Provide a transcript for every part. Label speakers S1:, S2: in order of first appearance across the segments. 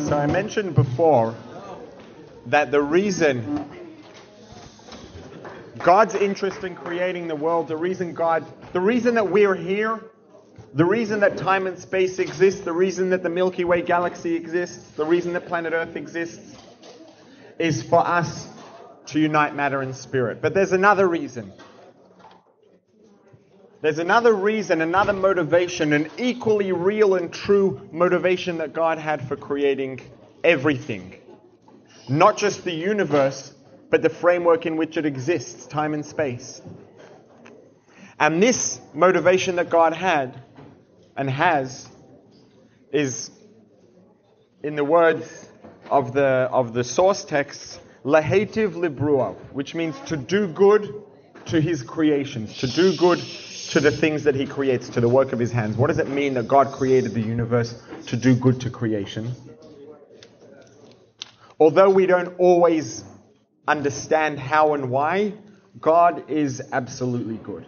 S1: So I mentioned before that the reason God's interest in creating the world, the reason that we're here, the reason that time and space exists, the reason that the Milky Way galaxy exists, the reason that planet Earth exists, is for us to unite matter and spirit. But there's another reason. There's another reason, another motivation, an equally real and true motivation that God had for creating everything. Not just the universe, but the framework in which it exists, time and space. And this motivation that God had and has is, in the words of the source text, lahativ libruav, which means to do good to his creations, to do good to the things that he creates, to the work of his hands. What does it mean that God created the universe to do good to creation? Although we don't always understand how and why, God is absolutely good.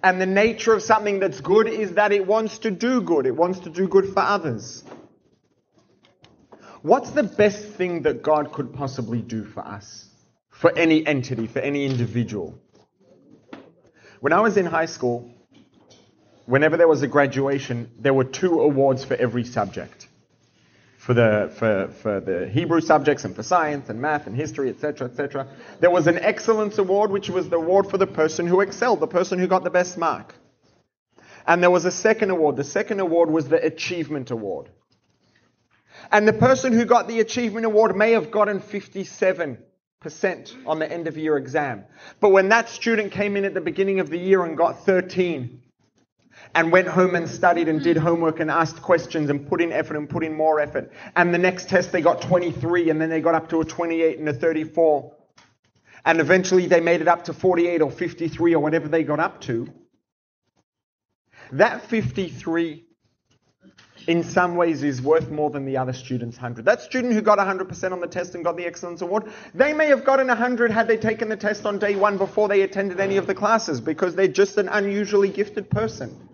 S1: And the nature of something that's good is that it wants to do good. It wants to do good for others. What's the best thing that God could possibly do for us? For any entity, for any individual? When I was in high school, whenever there was a graduation, there were 2 awards for every subject. For the Hebrew subjects and for science and math and history, etc., etc. There was an excellence award, which was the award for the person who excelled, the person who got the best mark. And there was a second award. The second award was the achievement award. And the person who got the achievement award may have gotten 57% on the end of year exam. But when that student came in at the beginning of the year and got 13, and went home and studied and did homework and asked questions and put in effort and put in more effort, and the next test they got 23, and then they got up to a 28 and a 34, and eventually they made it up to 48 or 53 or whatever they got up to, that 53 in some ways is worth more than the other student's 100. That student who got 100% on the test and got the Excellence Award, they may have gotten 100 had they taken the test on day 1 before they attended any of the classes, because they're just an unusually gifted person.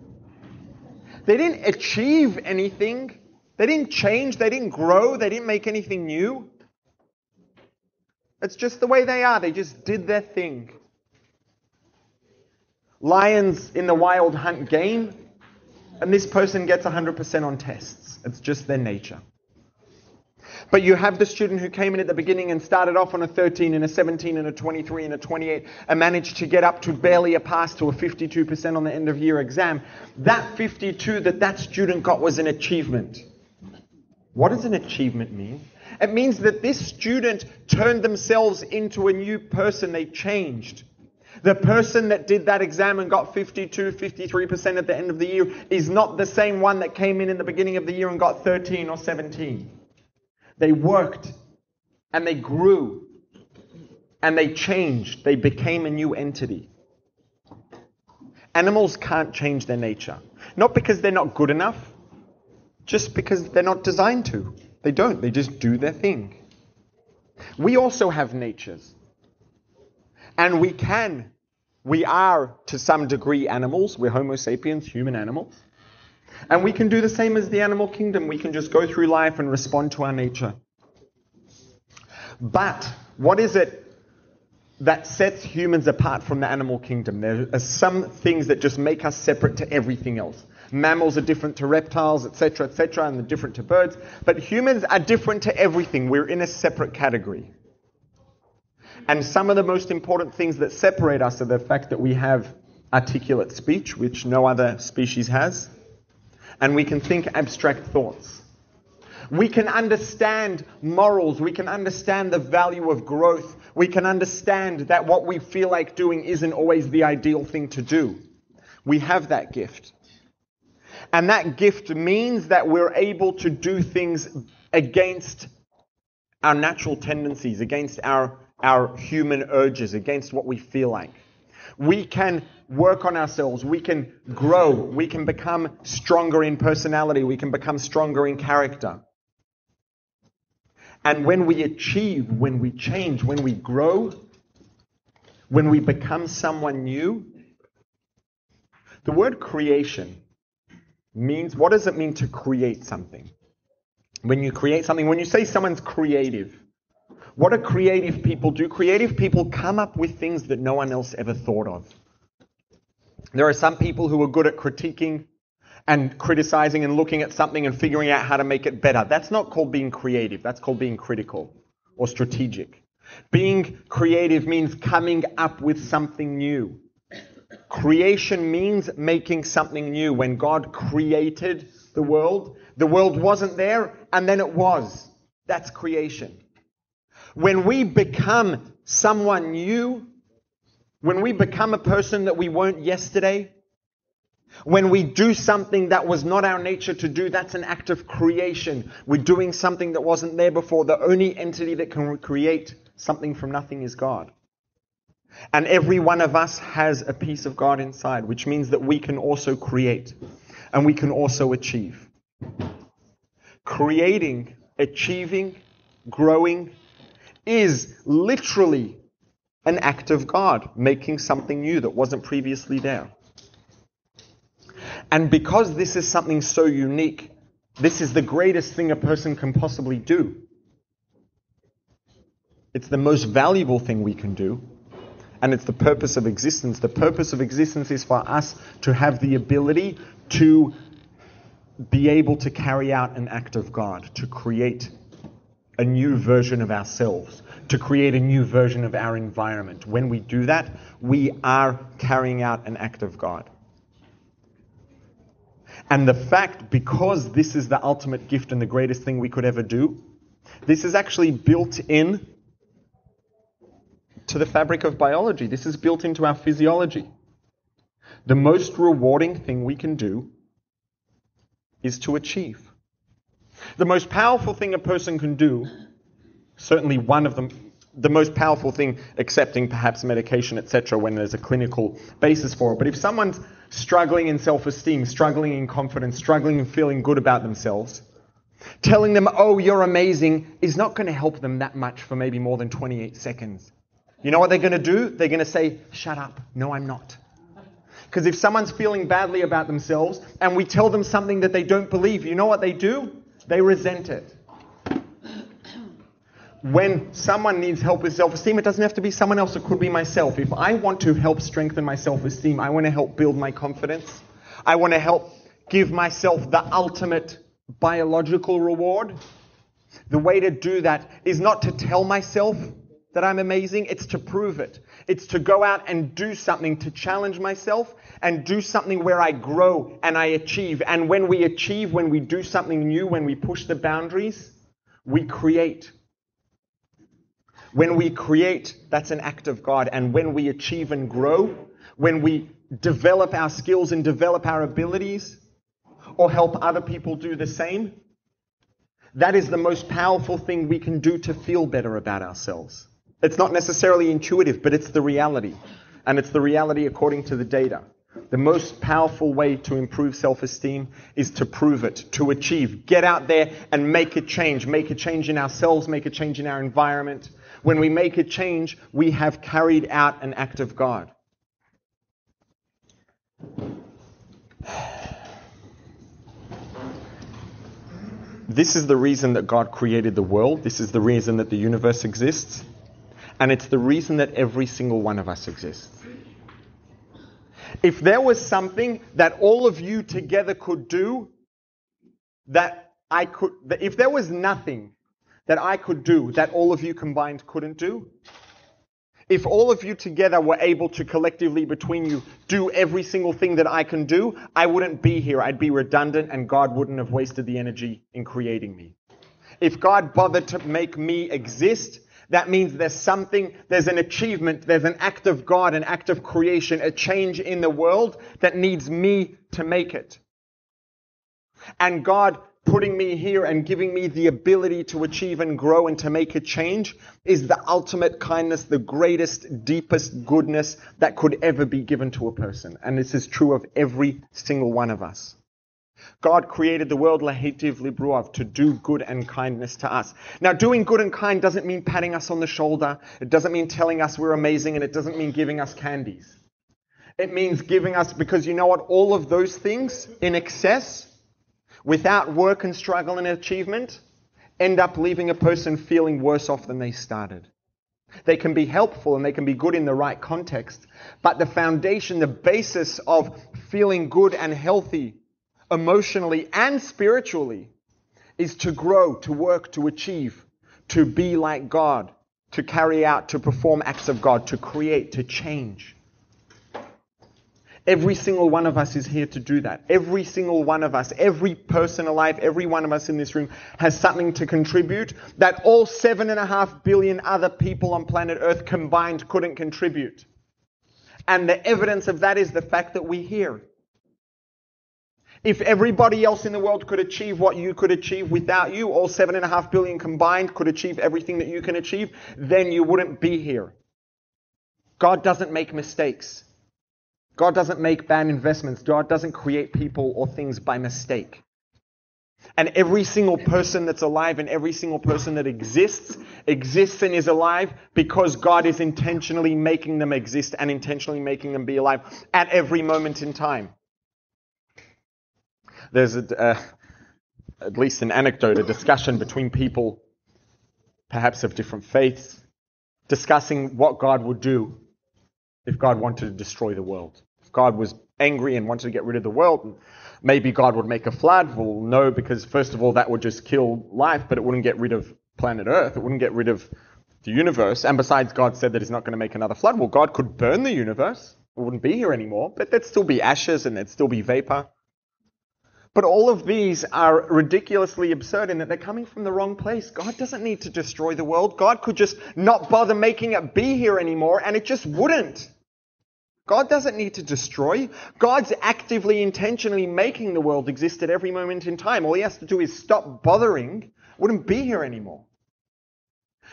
S1: They didn't achieve anything. They didn't change. They didn't grow. They didn't make anything new. It's just the way they are. They just did their thing. Lions in the wild hunt game, and this person gets 100% on tests. It's just their nature. But you have the student who came in at the beginning and started off on a 13 and a 17 and a 23 and a 28 and managed to get up to barely a pass to a 52% on the end of year exam. That 52 that student got was an achievement. What does an achievement mean? It means that this student turned themselves into a new person. They changed. The person that did that exam and got 52, 53% at the end of the year is not the same one that came in the beginning of the year and got 13 or 17. They worked, and they grew, and they changed. They became a new entity. Animals can't change their nature. Not because they're not good enough, just because they're not designed to. They don't. They just do their thing. We also have natures. And we are, to some degree, animals. We're Homo sapiens, human animals. And we can do the same as the animal kingdom. We can just go through life and respond to our nature. But what is it that sets humans apart from the animal kingdom? There are some things that just make us separate to everything else. Mammals are different to reptiles, etc., and they're different to birds. But humans are different to everything. We're in a separate category. And some of the most important things that separate us are the fact that we have articulate speech, which no other species has. And we can think abstract thoughts. We can understand morals. We can understand the value of growth. We can understand that what we feel like doing isn't always the ideal thing to do. We have that gift. And that gift means that we're able to do things against our natural tendencies, against our human urges, against what we feel like. We can work on ourselves. We can grow. We can become stronger in personality. We can become stronger in character. And when we achieve, when we change, when we grow, when we become someone new, the word creation means, what does it mean to create something? When you create something, when you say someone's creative, what do creative people do? Creative people come up with things that no one else ever thought of. There are some people who are good at critiquing and criticizing and looking at something and figuring out how to make it better. That's not called being creative. That's called being critical or strategic. Being creative means coming up with something new. Creation means making something new. When God created the world wasn't there, and then it was. That's creation. When we become someone new, when we become a person that we weren't yesterday, when we do something that was not our nature to do, that's an act of creation. We're doing something that wasn't there before. The only entity that can create something from nothing is God. And every one of us has a piece of God inside, which means that we can also create and we can also achieve. Creating, achieving, growing is literally an act of God, making something new that wasn't previously there. And because this is something so unique, this is the greatest thing a person can possibly do. It's the most valuable thing we can do. And it's the purpose of existence. The purpose of existence is for us to have the ability to be able to carry out an act of God, to create a new version of ourselves, to create a new version of our environment. When we do that, we are carrying out an act of God. And the fact, because this is the ultimate gift and the greatest thing we could ever do, this is actually built in to the fabric of biology. This is built into our physiology. The most rewarding thing we can do is to achieve. The most powerful thing a person can do, certainly one of them, the most powerful thing, accepting perhaps medication, etc., when there's a clinical basis for it. But if someone's struggling in self-esteem, struggling in confidence, struggling in feeling good about themselves, telling them, oh, you're amazing, is not going to help them that much for maybe more than 28 seconds. You know what they're going to do? They're going to say, shut up. No, I'm not. Because if someone's feeling badly about themselves and we tell them something that they don't believe, you know what they do? They resent it. When someone needs help with self-esteem, it doesn't have to be someone else. It could be myself. If I want to help strengthen my self-esteem, I want to help build my confidence. I want to help give myself the ultimate biological reward. The way to do that is not to tell myself that I'm amazing. It's to prove it. It's to go out and do something, to challenge myself and do something where I grow and I achieve. And when we achieve, when we do something new, when we push the boundaries, we create. When we create, that's an act of God. And when we achieve and grow, when we develop our skills and develop our abilities, or help other people do the same, that is the most powerful thing we can do to feel better about ourselves. It's not necessarily intuitive, but it's the reality. And it's the reality according to the data. The most powerful way to improve self-esteem is to prove it, to achieve. Get out there and make a change. Make a change in ourselves, make a change in our environment. When we make a change, we have carried out an act of God. This is the reason that God created the world. This is the reason that the universe exists. And it's the reason that every single one of us exists. If there was something that all of you together could do, if there was nothing that I could do that all of you combined couldn't do, if all of you together were able to collectively between you do every single thing that I can do, I wouldn't be here. I'd be redundant and God wouldn't have wasted the energy in creating me. If God bothered to make me exist, that means there's an achievement, there's an act of God, an act of creation, a change in the world that needs me to make it. And God putting me here and giving me the ability to achieve and grow and to make a change is the ultimate kindness, the greatest, deepest goodness that could ever be given to a person. And this is true of every single one of us. God created the world lahitiv libruav, to do good and kindness to us. Now, doing good and kind doesn't mean patting us on the shoulder. It doesn't mean telling us we're amazing, and it doesn't mean giving us candies. It means giving us, because you know what? All of those things in excess, without work and struggle and achievement, end up leaving a person feeling worse off than they started. They can be helpful and they can be good in the right context, but the foundation, the basis of feeling good and healthy emotionally and spiritually is to grow, to work, to achieve, to be like God, to carry out, to perform acts of God, to create, to change. Every single one of us is here to do that. Every single one of us, every person alive, every one of us in this room has something to contribute that all 7.5 billion other people on planet Earth combined couldn't contribute. And the evidence of that is the fact that we're here. If everybody else in the world could achieve what you could achieve without you, all 7.5 billion combined could achieve everything that you can achieve, then you wouldn't be here. God doesn't make mistakes. God doesn't make bad investments. God doesn't create people or things by mistake. And every single person that's alive and every single person that exists and is alive because God is intentionally making them exist and intentionally making them be alive at every moment in time. There's at least an anecdote, a discussion between people, perhaps of different faiths, discussing what God would do if God wanted to destroy the world. If God was angry and wanted to get rid of the world, maybe God would make a flood. Well, no, because first of all, that would just kill life, but it wouldn't get rid of planet Earth. It wouldn't get rid of the universe. And besides, God said that he's not going to make another flood. Well, God could burn the universe. It wouldn't be here anymore, but there'd still be ashes and there'd still be vapor. But all of these are ridiculously absurd in that they're coming from the wrong place. God doesn't need to destroy the world. God could just not bother making it be here anymore, and it just wouldn't. God doesn't need to destroy. God's actively, intentionally making the world exist at every moment in time. All he has to do is stop bothering. It wouldn't be here anymore.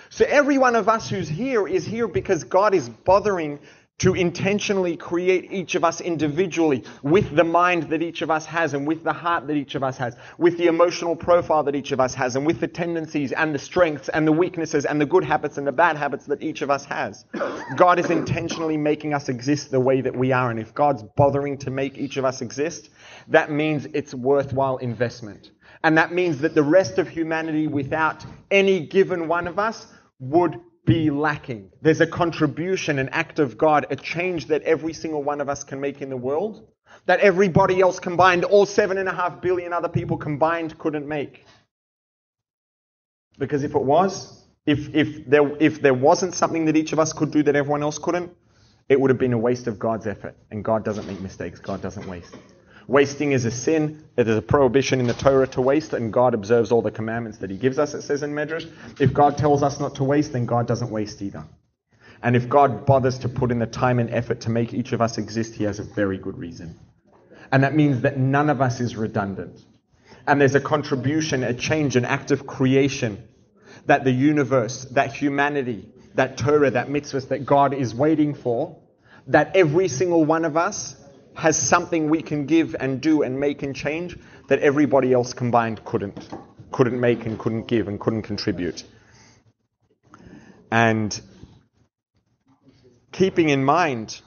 S1: So every one of us who's here is here because God is bothering to intentionally create each of us individually with the mind that each of us has and with the heart that each of us has, with the emotional profile that each of us has and with the tendencies and the strengths and the weaknesses and the good habits and the bad habits that each of us has. God is intentionally making us exist the way that we are, and if God's bothering to make each of us exist, that means it's worthwhile investment. And that means that the rest of humanity without any given one of us would be lacking. There's a contribution, an act of God, a change that every single one of us can make in the world that everybody else combined, all 7.5 billion other people combined, couldn't make. Because if it was, if there wasn't something that each of us could do that everyone else couldn't, it would have been a waste of God's effort. And God doesn't make mistakes. God doesn't waste. Wasting is a sin. It is a prohibition in the Torah to waste, and God observes all the commandments that he gives us, it says in Medrash. If God tells us not to waste, then God doesn't waste either. And if God bothers to put in the time and effort to make each of us exist, he has a very good reason. And that means that none of us is redundant. And there's a contribution, a change, an act of creation that the universe, that humanity, that Torah, that mitzvahs that God is waiting for, that every single one of us has something we can give and do and make and change that everybody else combined couldn't make and couldn't give and couldn't contribute. And keeping in mind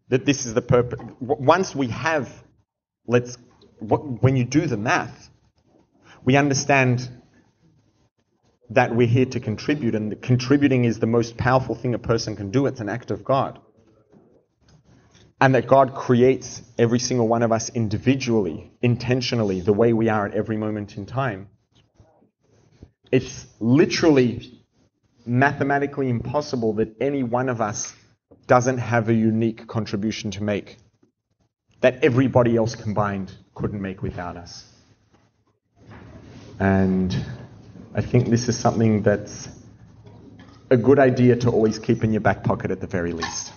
S1: that this is the purpose, once we have, when you do the math, we understand that we're here to contribute, and contributing is the most powerful thing a person can do. It's an act of God. And that God creates every single one of us individually, intentionally, the way we are at every moment in time. It's literally mathematically impossible that any one of us doesn't have a unique contribution to make that everybody else combined couldn't make without us. And I think this is something that's a good idea to always keep in your back pocket at the very least.